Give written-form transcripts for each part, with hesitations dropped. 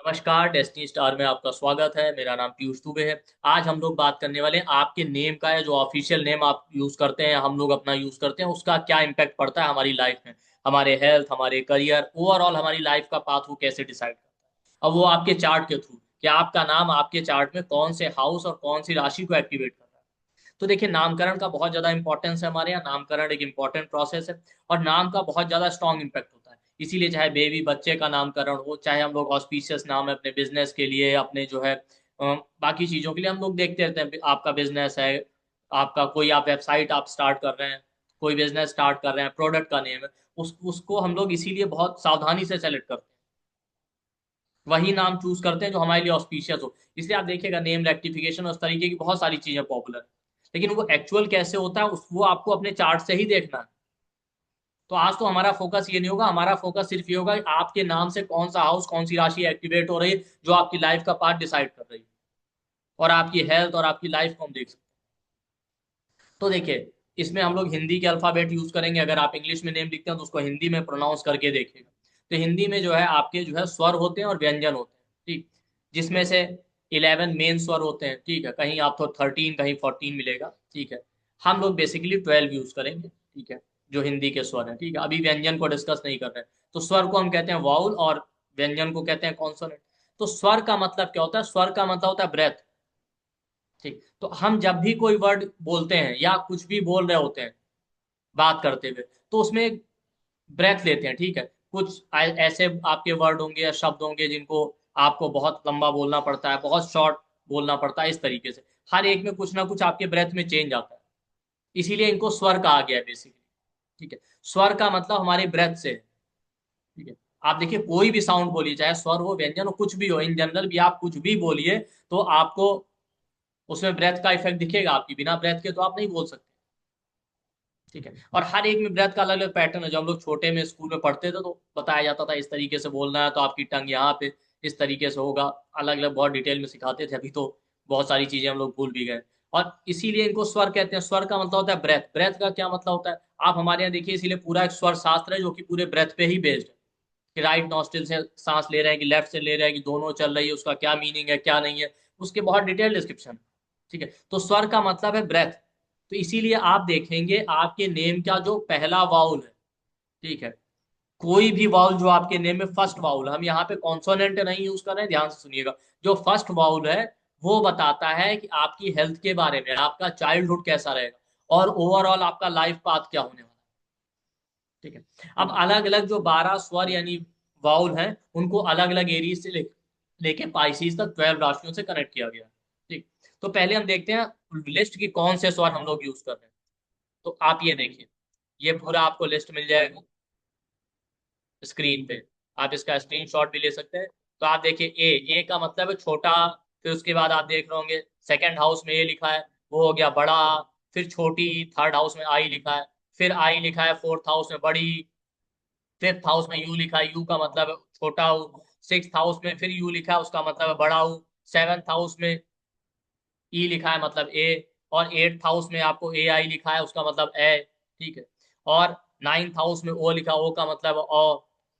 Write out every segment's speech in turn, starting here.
नमस्कार, destiny star में आपका स्वागत है। मेरा नाम पीयूष दुबे है। आज हम लोग बात करने वाले हैं आपके नेम का, या जो ऑफिशियल नेम आप यूज करते हैं, हम लोग अपना यूज करते हैं, उसका क्या इम्पैक्ट पड़ता है हमारी लाइफ में, हमारे हेल्थ, हमारे करियर, ओवरऑल हमारी लाइफ का पाथ वो कैसे डिसाइड करता है। अब वो आपके चार्ट के थ्रू, कि आपका नाम आपके चार्ट में कौन से हाउस और कौन सी राशि को एक्टिवेट कर रहा है। तो देखिए, नामकरण का बहुत ज्यादा इंपॉर्टेंस है हमारे यहाँ। नामकरण एक इंपॉर्टेंट प्रोसेस है और नाम का बहुत ज्यादा स्ट्रॉन्ग इम्पैक्ट होता है। इसीलिए चाहे बेबी बच्चे का नामकरण हो, चाहे हम लोग ऑस्पिशियस नाम है अपने बिजनेस के लिए, अपने जो है बाकी चीजों के लिए हम लोग देखते रहते हैं। आपका बिजनेस है, आपका कोई आप वेबसाइट आप स्टार्ट कर रहे हैं, कोई बिजनेस स्टार्ट कर रहे हैं, प्रोडक्ट का नेम है, उसको हम लोग इसीलिए बहुत सावधानी से सेलेक्ट करते हैं। वही नाम चूज करते हैं जो हमारे लिए ऑस्पिशियस हो। इसलिए आप देखिएगा, नेम रेक्टिफिकेशन उस तरीके की बहुत सारी चीजें पॉपुलर है, लेकिन वो एक्चुअल कैसे होता है वो आपको अपने चार्ट से ही देखना है। तो आज तो हमारा फोकस ये नहीं होगा, हमारा फोकस सिर्फ ये होगा कि आपके नाम से कौन सा हाउस, कौन सी राशि एक्टिवेट हो रही है, जो आपकी लाइफ का पार्ट डिसाइड कर रही है, और आपकी हेल्थ और आपकी लाइफ को हम देख सकते हैं। तो देखिए, इसमें हम लोग हिंदी के अल्फाबेट यूज करेंगे। अगर आप इंग्लिश में नेम लिखते हैं तो उसको हिंदी में प्रोनाउंस करके देखिएगा। तो हिंदी में जो है आपके जो है स्वर होते हैं और व्यंजन होते हैं, ठीक। जिसमें से 11 मेन स्वर होते हैं, ठीक है। कहीं आपको 13, कहीं 14 मिलेगा, ठीक है। हम लोग बेसिकली 12 यूज करेंगे, ठीक है, जो हिंदी के स्वर हैं, ठीक है। अभी व्यंजन को डिस्कस नहीं कर रहे हैं। तो स्वर को हम कहते हैं वाउल और व्यंजन को कहते हैं कॉन्सोनेंट। तो स्वर का मतलब क्या होता है? स्वर का मतलब होता है ब्रेथ, ठीक। तो हम जब भी कोई वर्ड बोलते हैं या कुछ भी बोल रहे होते हैं बात करते हुए, तो उसमें एक ब्रेथ लेते हैं, ठीक है। कुछ ऐसे आपके वर्ड होंगे या शब्द होंगे जिनको आपको बहुत लंबा बोलना पड़ता है, बहुत शॉर्ट बोलना पड़ता है। इस तरीके से हर एक में कुछ ना कुछ आपके ब्रेथ में चेंज आता है। इसीलिए इनको स्वर कहा गया है बेसिकली, ठीक है। स्वर का मतलब हमारे ब्रेथ से है, ठीक है। आप देखिए, कोई भी साउंड बोलिए, चाहे स्वर हो, व्यंजन हो, कुछ भी हो, इन जनरल भी आप कुछ भी बोलिए, तो आपको उसमें ब्रेथ का इफेक्ट दिखेगा। आपकी बिना ब्रेथ के तो आप नहीं बोल सकते, ठीक है। और हर एक में ब्रेथ का अलग अलग पैटर्न है। जो हम लोग छोटे में स्कूल में पढ़ते थे तो बताया जाता था इस तरीके से बोलना है, तो आपकी टंग यहाँ पे इस तरीके से होगा। अलग अलग बहुत डिटेल में सिखाते थे। अभी तो बहुत सारी चीजें हम लोग भूल भी गए। और इसीलिए इनको स्वर कहते हैं। स्वर का मतलब होता है ब्रेथ। ब्रेथ का क्या मतलब होता है? आप हमारे यहाँ देखिए, इसीलिए पूरा एक स्वर शास्त्र है जो कि पूरे ब्रेथ पे ही बेस्ड है, कि राइट नॉस्ट्रिल से सांस ले रहे हैं कि लेफ्ट से ले रहे हैं, कि दोनों चल रही है, उसका क्या मीनिंग है, क्या नहीं है, उसके बहुत डिटेल डिस्क्रिप्शन, ठीक है। तो स्वर का मतलब है ब्रेथ। तो इसीलिए आप देखेंगे आपके नेम का जो पहला वाउल है, ठीक है, कोई भी वाउल जो आपके नेम में फर्स्ट वाउल, हम यहाँ पे कॉन्सोनेंट नहीं यूज कर रहे हैं, ध्यान से सुनिएगा। जो फर्स्ट वाउल है वो बताता है कि आपकी हेल्थ के बारे में, आपका चाइल्डहुड कैसा रहेगा, और ओवरऑल आपका लाइफ पाथ क्या होने वाला है, ठीक है। अब अलग अलग जो 12 स्वर यानी वाउल हैं, उनको अलग अलग एरीज से लेके पाइसीज तक 12 राशियों से कनेक्ट किया गया है, ठीक। तो पहले हम देखते हैं लिस्ट की कौन से स्वर हम लोग यूज कर रहे हैं। तो आप ये देखिए, ये पूरा आपको लिस्ट मिल जाएगा स्क्रीन पे। आप इसका स्क्रीनशॉट भी ले सकते हैं। तो आप देखिए, ए का मतलब है छोटा। फिर उसके बाद आप देख रहे होंगे सेकंड हाउस में ए लिखा है, वो हो गया बड़ा। फिर छोटी, थर्ड हाउस में आई लिखा है। फिर आई लिखा है फोर्थ हाउस में बड़ी। फिफ्थ हाउस में यू लिखा है, यू का मतलब है छोटा हूँ। सिक्स हाउस में फिर यू लिखा है, उसका मतलब है बड़ा हूँ। सेवन्थ हाउस में ई लिखा है, मतलब ए। और एट्थ हाउस में आपको ए आई लिखा है, उसका मतलब ए, ठीक है। और नाइन्थ हाउस में ओ लिखा, ओ का मतलब है ओ,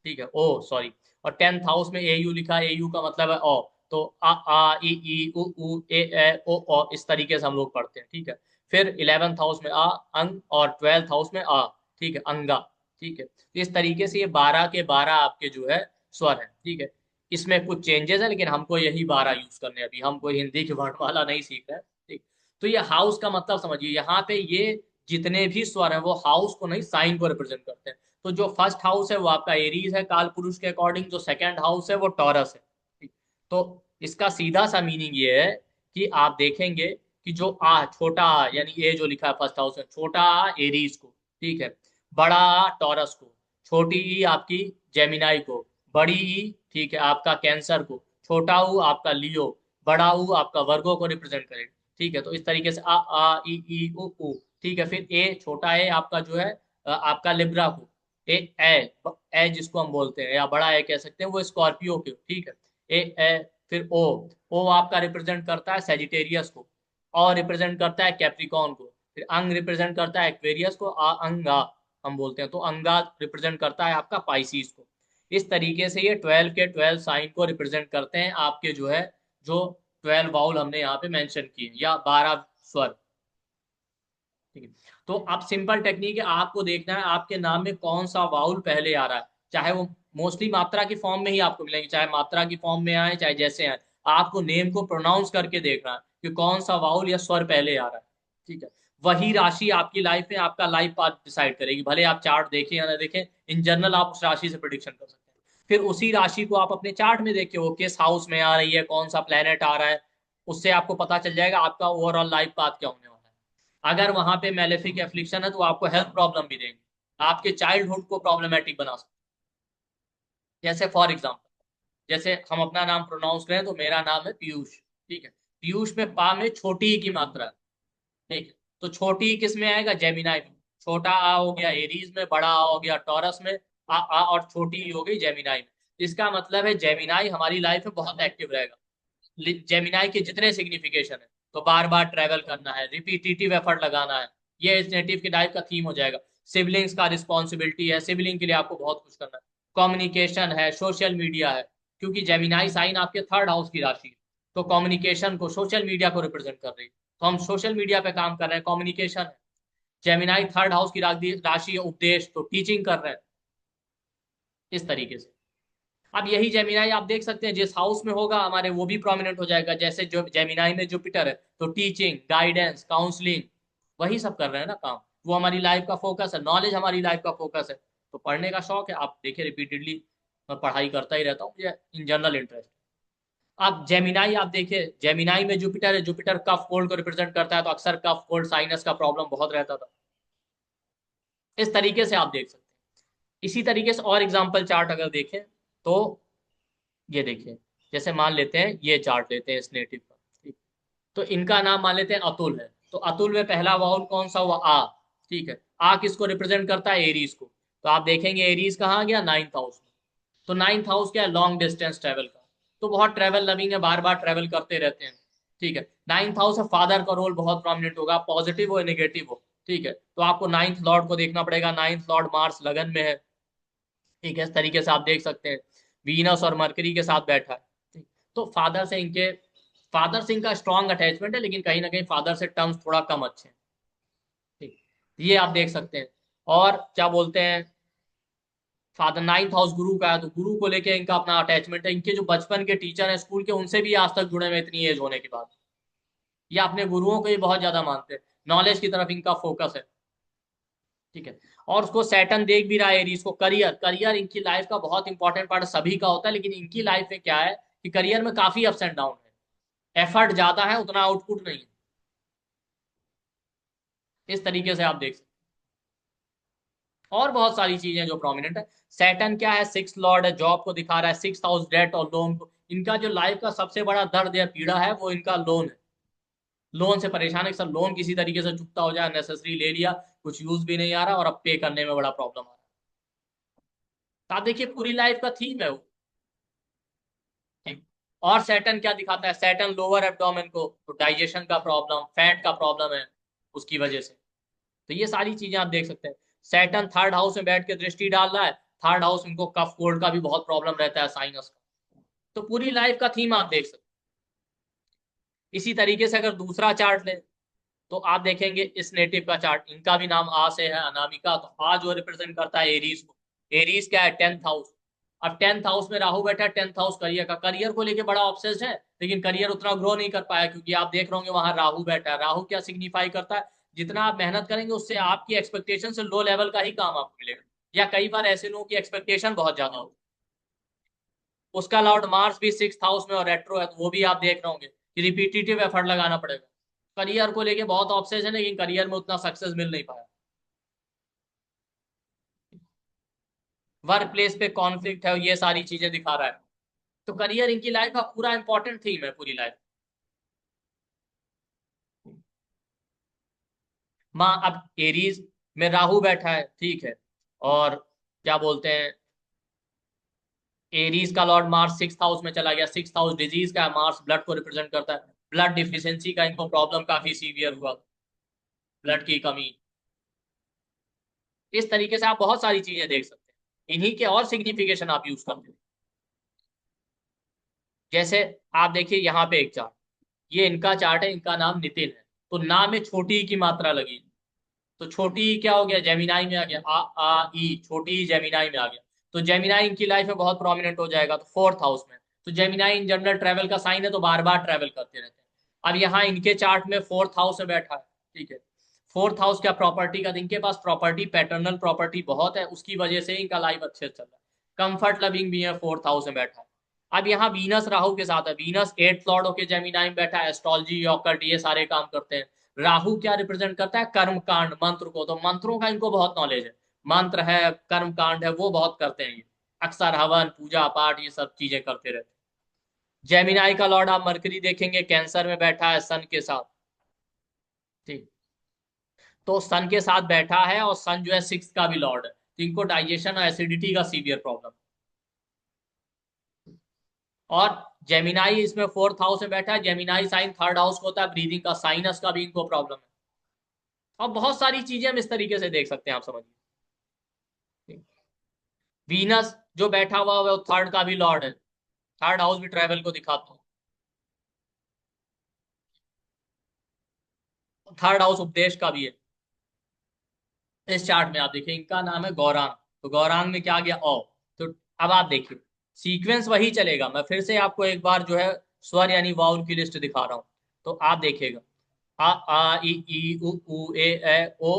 ठीक है, ओ सॉरी। और टेंथ हाउस में ए यू लिखा है, ए यू का मतलब है ओ। तो आ ई उ ए ओ ओ, इस तरीके से हम लोग पढ़ते हैं, ठीक है। फिर इलेवेंथ हाउस में आ, अंग। और ट्वेल्थ हाउस में आ, ठीक है, अंगा, ठीक है। तो इस तरीके से ये 12 के 12 आपके जो है स्वर है, ठीक है। इसमें कुछ चेंजेस है, लेकिन हमको यही 12 यूज करने हैं। अभी हम कोई हिंदी की वर्णमाला नहीं सीख रहे हैं, ठीक। तो ये हाउस का मतलब समझिए, यहाँ पे ये जितने भी स्वर हैं वो हाउस को नहीं, साइन को रिप्रेजेंट करते हैं। तो जो फर्स्ट हाउस है वो आपका एरीज है काल पुरुष के अकॉर्डिंग। जो सेकंड हाउस है वो टॉरस है, ठीक। तो इसका सीधा सा मीनिंग ये है कि आप देखेंगे कि जो आ, छोटा आ यानी ए जो लिखा है फर्स्ट हाउस में, छोटा आ एरीज को, ठीक है। बड़ा आ टॉरस को। छोटी ई आपकी जेमिनाई को। बड़ी ई, ठीक है, आपका कैंसर को। छोटा ऊ आपका लियो। बड़ा ऊ आपका वर्गो को रिप्रेजेंट करेगा, ठीक है। तो इस तरीके से आ ई उ, ठीक है। फिर ए, छोटा ए आपका जो है आपका लिब्रा को। ए ए ए जिसको हम बोलते हैं, या बड़ा ए कह सकते हैं, वो स्कॉर्पियो के, ठीक है। ए ए फिर ओ आपका रिप्रेजेंट करता है सेजिटेरियस को। और रिप्रेजेंट करता है कैप्रिकॉन को। फिर अंग रिप्रेजेंट करता है एक्वेरियस को। अंगा हम बोलते हैं, तो अंगा रिप्रेजेंट करता है आपका पाइसीस को। इस तरीके से ये 12 के 12 साइन को रिप्रेजेंट करते हैं, आपके जो है जो 12 वाउल हमने यहाँ पे मेंशन किए या 12 स्वर। ठीक है, तो अब सिंपल टेक्निक है, आपको देखना है आपके नाम में कौन सा वाउल पहले आ रहा है, चाहे वो मोस्टली मात्रा की फॉर्म में ही आपको मिलेंगे, चाहे मात्रा की फॉर्म में आए चाहे जैसे आए, आपको नेम को प्रोनाउंस करके देखना है कि कौन सा वाउल या स्वर पहले आ रहा है। ठीक है, वही राशि आपकी लाइफ में आपका लाइफ पाथ डिसाइड करेगी, भले आप चार्ट देखें या ना देखें, इन जनरल आप उस राशि से प्रिडिक्शन कर सकते हैं। फिर उसी राशि को आप अपने चार्ट में देखिए वो किस हाउस में आ रही है, कौन सा प्लेनेट आ रहा है, उससे आपको पता चल जाएगा आपका ओवरऑल लाइफ पाथ क्या होने वाला है। अगर वहां पे मेलेफिक एफ्लिक्शन है तो आपको हेल्थ प्रॉब्लम भी देंगे, आपके चाइल्डहुड को प्रॉब्लमेटिक बना सकते हैं। जैसे फॉर एग्जाम्पल, जैसे हम अपना नाम प्रोनाउंस करें तो मेरा नाम है पीयूष। ठीक है, पीयूष में पा में छोटी ई की मात्रा है। ठीक है, तो छोटी ई किस में आएगा, जेमिनाई में। छोटा आ हो गया एरीज में, बड़ा आ हो गया टॉरस में, आ और छोटी ई हो गई जेमिनाई में। इसका मतलब है जेमिनाई हमारी लाइफ में बहुत एक्टिव रहेगा। जेमिनाई के जितने सिग्निफिकेशन है, तो बार बार ट्रेवल करना है, रिपीटेटिव एफर्ट लगाना है, ये इस नेटिव की लाइफ का थीम हो जाएगा। सिबलिंग्स का रिस्पॉन्सिबिलिटी है, सिबलिंग के लिए आपको बहुत कुछ करना है, कम्युनिकेशन है, सोशल मीडिया है, क्योंकि जेमिनाई साइन आपके थर्ड हाउस की राशि है, तो कम्युनिकेशन को, सोशल मीडिया को रिप्रेजेंट कर रही है, तो हम सोशल मीडिया पे काम कर रहे हैं, कम्युनिकेशन है। जेमिनाई थर्ड हाउस की राशि है उपदेश, तो टीचिंग कर रहे हैं। इस तरीके से अब यही जेमिनाई आप देख सकते हैं जिस हाउस में होगा हमारे वो भी प्रोमिनेंट हो जाएगा, जैसे जो जेमिनाई में जुपिटर है तो टीचिंग, गाइडेंस, काउंसलिंग, वही सब कर रहे हैं ना काम, वो हमारी लाइफ का फोकस है, नॉलेज हमारी लाइफ का फोकस है। तो पढ़ने का शौक है, आप देखिए रिपीटेडली मैं पढ़ाई करता ही रहता हूँ, मुझे इन जनरल इंटरेस्ट। आप जेमिनाई आप देखिए, जेमिनाई में जुपिटर है, जुपिटर कफ कोल्ड को रिप्रेजेंट करता है, तो अक्सर कफ कोल्ड साइनस का प्रॉब्लम बहुत रहता था। इस तरीके से आप देख सकते हैं। इसी तरीके से और एग्जाम्पल चार्ट अगर देखें तो ये देखिए, जैसे मान लेते हैं ये चार्ट लेते हैं इस नेटिव का। ठीक, तो इनका नाम मान लेते हैं अतुल है, तो अतुल में पहला वाउल कौन सा हुआ, आ। ठीक है, आ किसको रिप्रेजेंट करता है, एरीज को। तो आप देखेंगे एरीज कहाँ गया, नाइन्थ हाउस में। तो नाइन्थ हाउस क्या है, लॉन्ग डिस्टेंस ट्रेवल का, तो बहुत ट्रेवल लविंग है, बार बार ट्रेवल करते रहते हैं। ठीक है, नाइन्थ हाउस है, फादर का रोल बहुत प्रोमिनेंट होगा, पॉजिटिव हो नेगेटिव हो। ठीक है, तो आपको नाइन्थ लॉर्ड को देखना पड़ेगा, नाइन्थ लॉर्ड मार्स लगन में है। ठीक है, इस तरीके से आप देख सकते हैं वीनस और मरकरी के साथ बैठा है। ठीक, तो फादर से इनका स्ट्रॉन्ग अटैचमेंट है, लेकिन कहीं ना कहीं फादर से टर्म्स थोड़ा कम अच्छे हैं। ठीक, ये आप देख सकते हैं। और क्या बोलते हैं, फादर नाइन्थ हाउस गुरु का है, तो गुरु को लेके इनका अपना अटैचमेंट है, इनके जो बचपन के टीचर हैं स्कूल के उनसे भी आज तक जुड़े हुए इतनी एज होने के बाद, ये अपने गुरुओं को ही बहुत ज्यादा मानते हैं, नॉलेज की तरफ इनका फोकस है। ठीक है, और उसको सैटर्न देख भी रहा है एरीज को, करियर, करियर इनकी लाइफ का बहुत इंपॉर्टेंट पार्ट सभी का होता है, लेकिन इनकी लाइफ में क्या है कि करियर में काफी अप्स एंड डाउन है, एफर्ट ज्यादा है उतना आउटपुट नहीं है। इस तरीके से आप देख सकते हैं। और बहुत सारी चीजें जो प्रोमिनेंट है, सैटर्न क्या है, सिक्स लॉर्ड है, जॉब को दिखा रहा है, सिक्स हाउस डेट और लोन को, इनका जो लाइफ का सबसे बड़ा दर्द या पीड़ा है वो इनका लोन है, लोन से परेशान है कि सर लोन किसी तरीके से चुकता हो जाए, नेसेसरी ले लिया, कुछ यूज भी नहीं आ रहा और अब पे करने में बड़ा प्रॉब्लम आ रहा है। तो आप देखिए पूरी लाइफ का थीम है वो। ठीक, और सैटर्न क्या दिखाता है, सैटर्न लोअर एब्डोमेन को, तो डाइजेशन का प्रॉब्लम, फैट का प्रॉब्लम है उसकी वजह से। तो ये सारी चीजें आप देख सकते हैं। सैटर्न थर्ड हाउस में बैठ के दृष्टि डाल रहा है, थर्ड हाउस इनको कफ कोल्ड का भी बहुत प्रॉब्लम रहता है, साइनस का। तो पूरी लाइफ का थीम आप देख सकते हैं। इसी तरीके से अगर दूसरा चार्ट ले तो आप देखेंगे इस नेटिव का चार्ट, इनका भी नाम आ से है, अनामिका, तो आ जो रिप्रेजेंट करता है एरीज को। एरीज क्या है, टेंथ हाउस। अब टेंथ हाउस में राहु बैठा है, टेंथ हाउस करियर का, करियर को लेके बड़ा ऑब्सेस्ड है, लेकिन करियर उतना ग्रो नहीं कर पाया, क्योंकि आप देख रहे होंगे वहां राहु बैठा है। राहु क्या सिग्निफाई करता है, जितना आप मेहनत करेंगे उससे आपकी एक्सपेक्टेशन से लो लेवल का ही काम आपको मिलेगा, या कई बार ऐसे लोगों की एक्सपेक्टेशन बहुत ज्यादा हो। उसका लॉर्ड मार्स भी सिक्स हाउस में और रेट्रो है, तो वो भी आप देख रहे होंगे कि रिपीटेटिव एफर्ट लगाना पड़ेगा। करियर को लेके बहुत ऑब्सेशन है, लेकिन करियर में उतना सक्सेस मिल नहीं पाया। वर्क प्लेस पे कॉन्फ्लिक्ट है, ये सारी चीजें दिखा रहा है। तो करियर इनकी लाइफ का पूरा इंपॉर्टेंट थीम है पूरी लाइफ। माँ अब एरीज में राहु बैठा है, ठीक है, और क्या बोलते हैं, एरीज का लॉर्ड मार्स सिक्स हाउस में चला गया, सिक्स हाउस डिजीज का है, मार्स ब्लड को रिप्रेजेंट करता है, ब्लड डिफिशियंसी का इनको प्रॉब्लम काफी सीवियर हुआ, ब्लड की कमी। इस तरीके से आप बहुत सारी चीजें देख सकते हैं। इन्हीं के और सिग्निफिकेशन आप यूज करते हैं। जैसे आप देखिए यहाँ पे एक चार्ट, ये इनका चार्ट है, इनका नाम नितिन है, तो नाम में छोटी ई की मात्रा लगी, तो छोटी ई क्या हो गया, जेमिनाई में आ गया, आ ई, छोटी ई जेमिनाई में आ गया। तो जेमिनाई इनकी लाइफ में बहुत प्रोमिनेंट हो जाएगा, तो फोर्थ हाउस में। तो जेमिनाई इन जनरल ट्रेवल का साइन है, तो बार बार ट्रेवल करते रहते हैं। अब यहाँ इनके चार्ट में फोर्थ हाउस में बैठा है, ठीक है। फोर्थ हाउस क्या, प्रॉपर्टी का, इनके पास प्रॉपर्टी, पैटर्नल प्रॉपर्टी बहुत है, उसकी वजह से इनका लाइफ अच्छे से चल रहा है, कंफर्ट लविंग भी है, फोर्थ हाउस में बैठा है। अब यहाँ वीनस राहु के साथ है, वीनस एट्थ लॉर्ड होके जेमिनाई में बैठा है, एस्ट्रोलॉजी ऑकल्ट ये सारे काम करते हैं। राहु क्या रिप्रेजेंट करता है, कर्म कांड, मंत्र को, तो मंत्रों का इनको बहुत नॉलेज है, मंत्र है, कर्म कांड है, वो बहुत करते हैं ये, अक्सर हवन पूजा पाठ ये सब चीजें करते रहते हैं। जेमिनाई का लॉर्ड आप मरकरी देखेंगे, कैंसर में बैठा है सन के साथ, ठीक। तो सन के साथ बैठा है, और सन जो है सिक्स का भी लॉर्ड है, तो इनको डाइजेशन और एसिडिटी का सीवियर प्रॉब्लम। और जेमिनाई इसमें फोर्थ हाउस में बैठा है, जेमिनाई साइन थर्ड हाउस को होता है, ब्रीदिंग का, साइनस का भी इनको प्रॉब्लम है। और बहुत सारी चीजें हम इस तरीके से देख सकते हैं, आप समझिए। वीनस जो बैठा हुआ है वो थर्ड का भी लॉर्ड है, थर्ड हाउस भी ट्रेवल को दिखाता हूँ। थर्ड हाउस उपदेश का भी है। इस चार्ट में आप देखिए, इनका नाम है गौरांग, तो गौरांग में क्या आ गया, ओ। तो अब आप देखिए सीक्वेंस वही चलेगा, मैं फिर से आपको एक बार जो है स्वर यानी वाउल की लिस्ट दिखा रहा हूँ। तो आप देखिएगा, आ ई ई उ ए ओ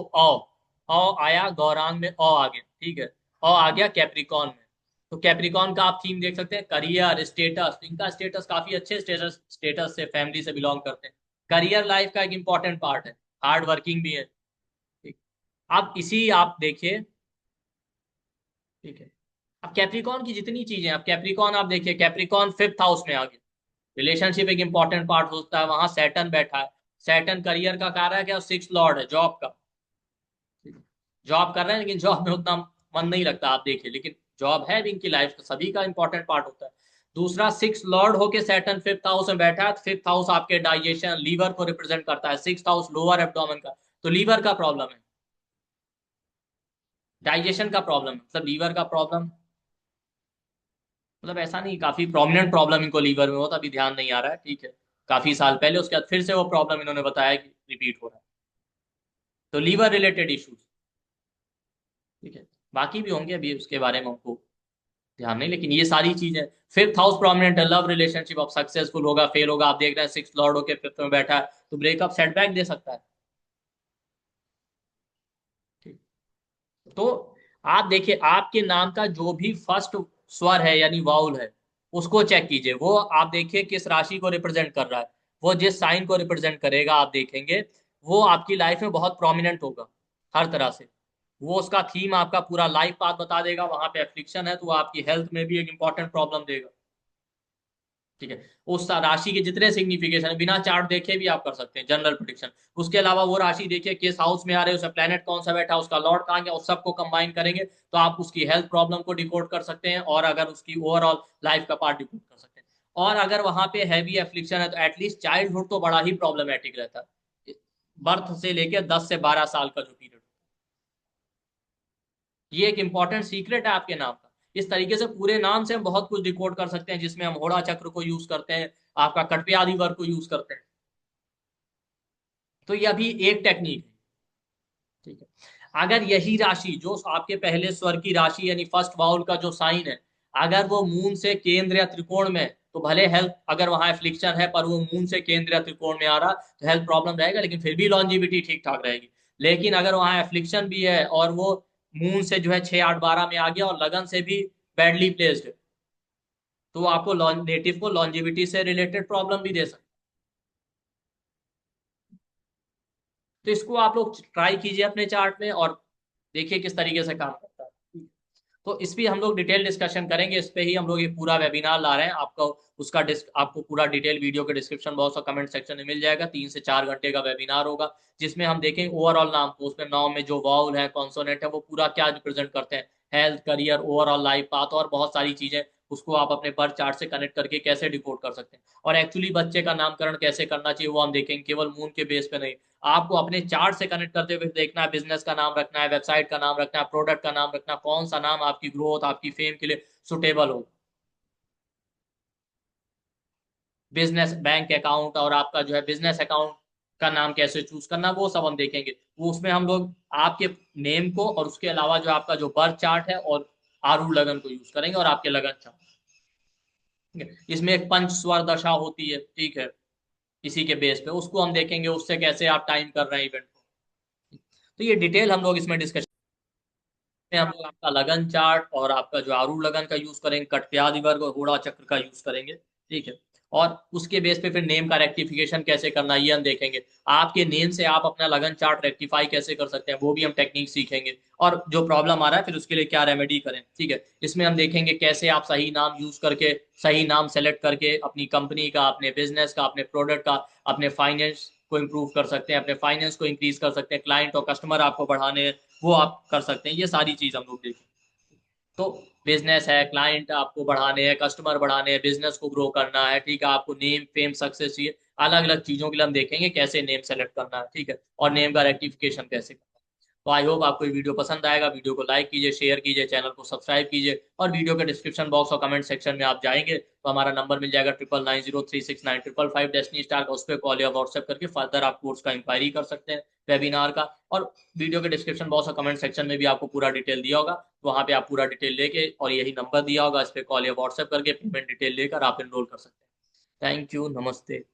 औ आया, गौरांग में ओ आ गया, ठीक है। ओ आ गया कैप्रिकॉन में। तो कैप्रिकॉन का आप थीम देख सकते हैं, करियर स्टेटस, इनका स्टेटस काफी अच्छे स्टेटस स्टेटस से, फैमिली से बिलोंग करते हैं। करियर लाइफ का एक इंपॉर्टेंट पार्ट है, हार्ड वर्किंग भी है, ठीक। अब इसी आप देखिए, ठीक है। अब कैप्रिकॉन की जितनी चीजें, अब कैप्रिकॉन आप देखिए, कैप्रिकॉन फिफ्थ हाउस में आ गया, रिलेशनशिप एक इंपॉर्टेंट पार्ट होता है, वहां सैटर्न बैठा है। सैटर्न करियर का कारक है और सिक्स लॉर्ड है जॉब का, जॉब कर रहे हैं लेकिन जॉब में उतना मन नहीं लगता, आप देखिए, लेकिन जॉब है भी इनकी लाइफ का, सभी का इंपॉर्टेंट पार्ट होता है। दूसरा, सिक्स लॉर्ड होके सैटर्न फिफ्थ हाउस में बैठा है, फिफ्थ हाउस आपके डाइजेशन, लीवर को रिप्रेजेंट करता है, सिक्स हाउस लोअर एब्डोमेन का, तो लीवर का प्रॉब्लम है, डाइजेशन का प्रॉब्लम है, मतलब लीवर का प्रॉब्लम, मतलब ऐसा नहीं, काफी प्रोमिनेंट प्रॉब्लम इनको लीवर में हो, तो अभी ध्यान नहीं आ रहा है, ठीक है। काफी साल पहले, उसके बाद फिर से वो प्रॉब्लम इन्होंने बताया कि रिपीट हो रहा है, तो लीवर रिलेटेड इश्यूज, ठीक है। बाकी भी होंगे, अभी उसके बारे में हमको ध्यान नहीं, लेकिन ये सारी चीजें। फिफ्थ हाउस प्रोमिनेंट है, लव रिलेशनशिप अब सक्सेसफुल होगा फेल होगा, आप देख रहे हैं सिक्स लॉर्ड होके फिफ्थ में बैठा है, तो ब्रेकअप सेटबैक दे सकता है, ठीक। तो आप देखिए, आपके नाम का जो भी फर्स्ट स्वर है यानी वाउल है, उसको चेक कीजिए, वो आप देखिए किस राशि को रिप्रेजेंट कर रहा है, वो जिस साइन को रिप्रेजेंट करेगा आप देखेंगे, वो आपकी लाइफ में बहुत प्रोमिनेंट होगा हर तरह से। वो उसका थीम आपका पूरा लाइफ पाथ बता देगा, वहां पे एफ्लिक्शन है तो वो आपकी हेल्थ में भी एक इंपॉर्टेंट प्रॉब्लम देगा, ठीक है। उस राशि के जितने सिग्निफिकेशन है बिना चार्ट देखे भी आप कर सकते हैं, जनरल प्रिडिक्शन। उसके अलावा वो राशि देखिए किस हाउस में आ रहे हैं, उसका प्लेनेट कौन सा बैठा है, उसका लॉर्ड कहाँ गया, उस सबको कंबाइन करेंगे तो आप उसकी हेल्थ प्रॉब्लम को डिकोड कर सकते हैं, और अगर उसकी ओवरऑल लाइफ का पार्ट डिकोड कर सकते हैं। और अगर वहां पे हैवी एफ्लिक्शन है तो एटलीस्ट चाइल्डहुड तो बड़ा ही प्रॉब्लमेटिक रहता है, बर्थ से लेकर 10 से 12 साल का जो पीरियड, ये एक इंपॉर्टेंट सीक्रेट है आपके नाम का। इस तरीके से पूरे नाम से हम बहुत कुछ डिकोड कर सकते हैं, जिसमें हम होड़ा चक्र को यूज करते हैं, आपका कटपे आदि वर्ग को यूज करते हैं। तो ये अभी एक टेक्निक है, ठीक है। अगर यही राशि जो आपके पहले स्वर की राशि यानी फर्स्ट वाउल का जो साइन है, अगर वो मून से केंद्र या त्रिकोण में है, तो भले हेल्थ, अगर वहां एफ्लिक्शन है पर वो मून से केंद्र या त्रिकोण में आ रहा, तो हेल्थ प्रॉब्लम रहेगा, लेकिन फिर भी लॉन्जिविटी ठीक ठाक रहेगी। लेकिन अगर वहां एफ्लिक्शन भी है और वो मून से जो है 6 8 12 में आ गया और लगन से भी बैडली प्लेस्ड है, तो वो आपको नेटिव को लॉन्जिविटी से रिलेटेड प्रॉब्लम भी दे सकता है। तो इसको आप लोग ट्राई कीजिए अपने चार्ट में, और देखिए किस तरीके से काम करता है। तो इस पे हम लोग डिटेल डिस्कशन करेंगे, इस पे ही हम लोग ये पूरा वेबिनार ला रहे हैं आपको। उसका आपको पूरा डिटेल वीडियो के डिस्क्रिप्शन बॉक्स और कमेंट सेक्शन में मिल जाएगा, 3 से 4 घंटे का वेबिनार होगा, जिसमें हम देखेंगे ओवरऑल नाम को, उसमें नाम में जो वाउल है, कॉन्सोनेंट है, वो पूरा क्या रिप्रेजेंट करते हैं, health, career, overall life path, और बहुत सारी चीजें, उसको आप अपने बर्थ चार्ट से कनेक्ट करके कैसे डिकोड कर सकते हैं। और एक्चुअली बच्चे का नामकरण कैसे करना चाहिए वो हम देखेंगे, केवल मून के बेस पे नहीं, आपको अपने चार्ट से कनेक्ट करते हुए देखना है, बिजनेस का नाम रखना है, वेबसाइट का नाम रखना है, प्रोडक्ट का नाम रखना है, कौन सा नाम आपकी ग्रोथ आपकी फेम के लिए सुटेबल हो। बिजनेस बैंक अकाउंट और आपका जो है बिजनेस अकाउंट का नाम कैसे चूज करना, वो सब हम देखेंगे। वो उसमें हम लोग आपके नेम को और उसके अलावा जो आपका जो बर्थ चार्ट है और आरूढ़ लगन को यूज करेंगे और आपके लगन चार्ट। ठीक है, इसमें एक पंच स्वर दशा होती है, ठीक है, इसी के बेस पे उसको हम देखेंगे, उससे कैसे आप टाइम कर रहे हैं इवेंट को। तो ये डिटेल हम लोग इसमें डिस्कशन में हम लोग आपका लगन चार्ट और आपका जो आरूढ़ लगन का यूज करेंगे, कटप्यादि वर्ग और घोड़ा चक्र का यूज करेंगे। ठीक है, और उसके बेस पे फिर नेम का रेक्टिफिकेशन कैसे करना है, ये हम देखेंगे। आपके नेम से आप अपना लगन चार्ट रेक्टिफाई कैसे कर सकते हैं, वो भी हम टेक्निक सीखेंगे। और जो प्रॉब्लम आ रहा है फिर उसके लिए क्या रेमेडी करें। ठीक है, इसमें हम देखेंगे कैसे आप सही नाम यूज करके, सही नाम सेलेक्ट करके अपनी कंपनी का, अपने बिजनेस का, अपने प्रोडक्ट का, अपने फाइनेंस को इम्प्रूव कर सकते हैं, अपने फाइनेंस को इंक्रीज कर सकते हैं, क्लाइंट और कस्टमर आपको बढ़ाने हैं, वो आप कर सकते हैं। ये सारी चीज हम लोग देखें। तो बिजनेस है, क्लाइंट आपको बढ़ाने हैं, कस्टमर बढ़ाने हैं, बिजनेस को ग्रो करना है, ठीक है, आपको नेम फेम सक्सेस चाहिए, अलग अलग चीजों के लिए हम देखेंगे कैसे नेम सेलेक्ट करना है। ठीक है, और नेम का रेक्टिफिकेशन कैसे करना है। तो आई होप आपको ये वीडियो पसंद आएगा। वीडियो को लाइक कीजिए, शेयर कीजिए, चैनल को सब्सक्राइब कीजिए, और वीडियो के डिस्क्रिप्शन बॉक्स और कमेंट सेक्शन में आप जाएंगे तो हमारा नंबर मिल जाएगा 9903695555। डेस्टिनी स्टार का, उस पर कॉल या व्हाट्सएप करके फर्दर आप कोर्स का इंक्वायरी कर सकते हैं, वेबिनार का। और वीडियो के डिस्क्रिप्शन बॉक्स और कमेंट सेक्शन में भी आपको पूरा डिटेल दिया होगा, तो वहां पे आप पूरा डिटेल लेके, और यही नंबर दिया होगा, इस पे कॉल या व्हाट्सएप करके पेमेंट डिटेल लेकर आप एनरोल कर सकते हैं। थैंक यू, नमस्ते।